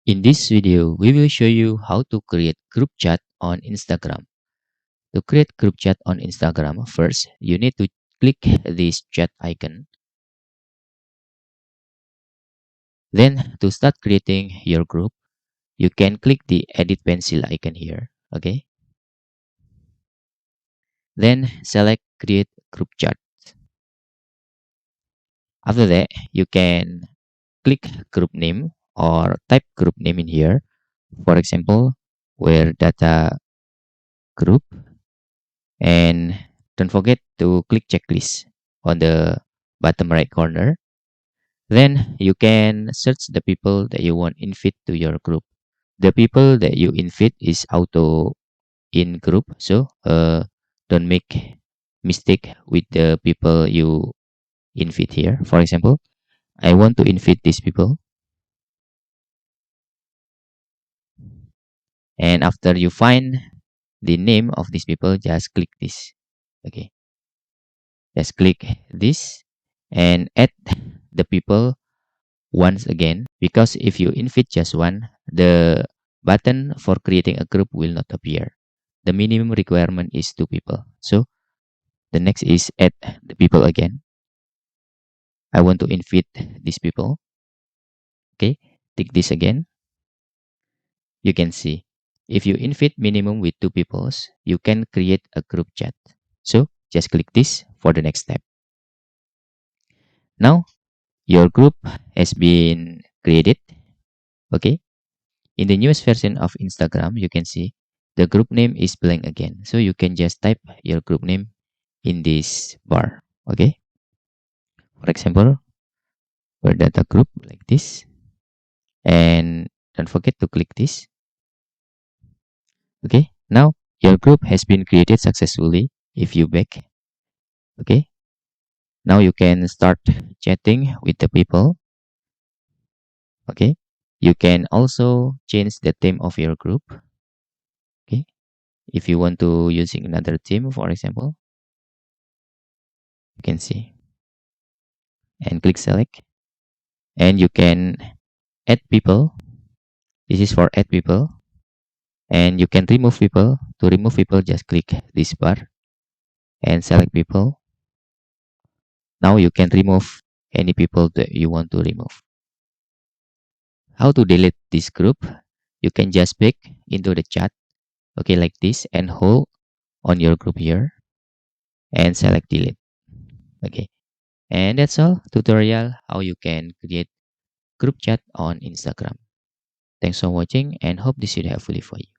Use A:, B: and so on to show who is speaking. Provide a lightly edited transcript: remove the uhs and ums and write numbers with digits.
A: In this video, we will show you how to create group chat on Instagram. To create group chat on Instagram, first, you need to click this chat icon. Then, to start creating your group, you can click the edit pencil icon here. Okay. Then, select create group chat. After that, you can click group name or type group name in here. For example, where data group. And don't forget to click checklist on the bottom right corner. Then you can search the people that you want invite to your group. The people that you invite is auto in group, so don't make mistake with the people you invite here. For example, I want to invite these people, and after you find the name of these people, just click this. Okay, just click this and add the people once again, because if you invite just one, the button for creating a group will not appear. The minimum requirement is two people. So the next is add the people again. I want to invite these people. Okay, tick this again. You can see if you invite minimum with two peoples, you can create a group chat. So just click this for the next step. Now your group has been created. Okay, in the newest version of Instagram, you can see the group name is blank again. So you can just type your group name in this bar. Okay. For example, for data group like this. And don't forget to click this. Okay. Now your group has been created successfully. If you back. Okay. Now you can start chatting with the people. Okay. You can also change the theme of your group. Okay. If you want to using another theme, for example, you can see and click select, and you can add people. This is for add people, and you can remove people. To remove people, just click this bar and select people. Now you can remove any people that you want to remove. How to delete this group? You can just back into the chat, okay, like this, and hold on your group here and select delete. Okay, and that's all tutorial how you can create group chat on Instagram. Thanks for watching and hope this video helpful for you.